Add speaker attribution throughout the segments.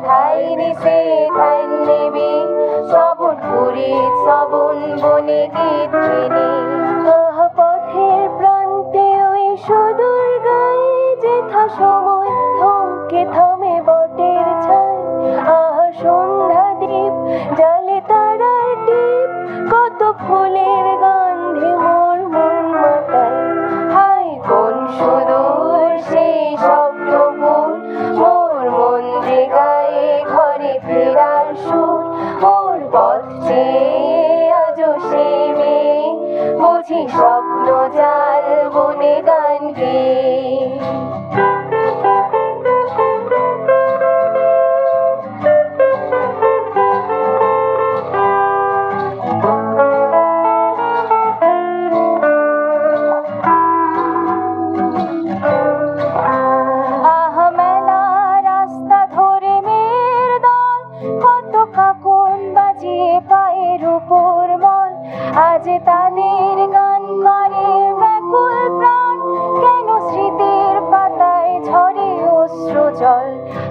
Speaker 1: ঠাই দিছে ঠাইন নিবি শ্রবণ পুরী শ্রবণ বনে গীত কিনি পথের প্রান্তে ওই সুদূর গায়ে যেথা সময় থমকে থামে বটের ছায় সন্ধ্যা দ্বীপ জালে তারার টিপ কত ফুলের গন্ধে মোর মন মাতায় হায় কোন সুদূর সেই স্বপ্নপুর মোর মন যে গায়ে ঘরে ফেরার সুর মোর পথ চেয়ে আজও সে মেয়ে বুঝি স্বপ্ন জাল বনে গান গেয়ে পায়ের উপর মন আজ তাদের গান করে ব্যাকুল প্রাণ কেন স্মৃতির পাতায় ঝরে অশ্রু জল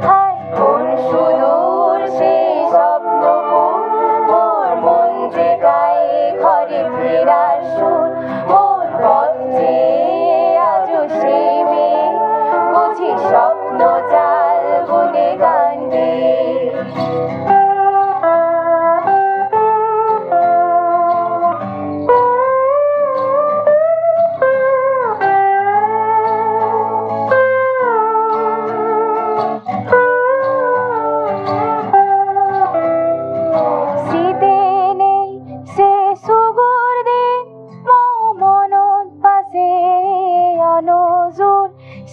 Speaker 1: হায় কোন সুদূর সেই স্বপ্নপুর মোর মন যে গায়ে ঘরে ফেরার সুর মোর পথ চেয়ে আজও সে মেয়ে বুঝি স্বপ্ন জাল বনে গান গেয়ে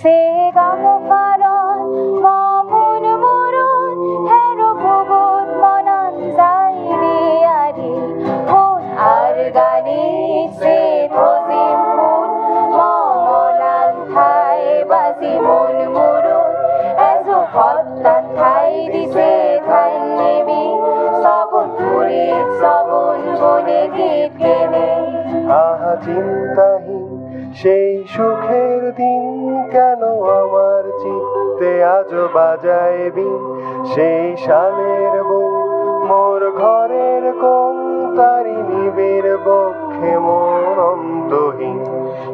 Speaker 1: সে গাম ফারন মামুন মুরুন হেরো ভগত মনান যাই দিয়ারি হন আর গানি সে থজিম ফুল মমলান থাই বাজি মন মুরুন এজো ফত্তান থাই দিছে থাই নেবি শ্রবণ পুরী শ্রবণ বনে গীত কেনে
Speaker 2: আহা চিন্তাহীন সেই সুখের দিন কেন আমার চিত্তে আজও বাজায় বিন সেই সালের বন মোর ঘরের কোন তারি নিবিড় বক্ষে মন অন্তহীন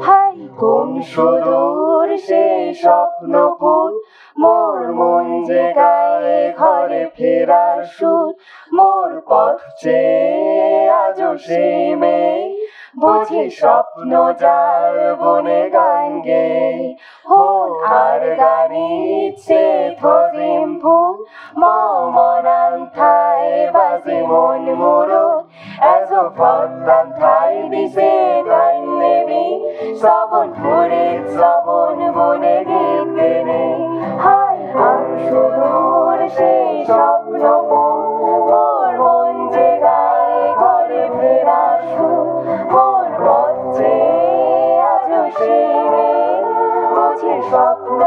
Speaker 1: হাই কোন সুদূর সেই স্বপ্নপুর মোর মন যে গায়ে ঘরে ফেরার সুর মোর পথ চেয়ে আজও সেই মেয়ে বুঝি স্বপ্ন জাল বনে গান গেয়ে হন আর গাড়ি ইচ্ছে থজিম ফুল মমনান থাই বাজে মন মুরুদ এজো ফত্তান থাই দিছে গান নেবি শ্রবণ পুরী শ্রবণ বনে গীত কেনে হায় আর সুদূর সেই স্বপ্নপুর মোর মন যে গায়ে ঘরে ফেরার সুর মোর পথ চেয়ে আজও সে মেয়ে বুঝি স্বপ্ন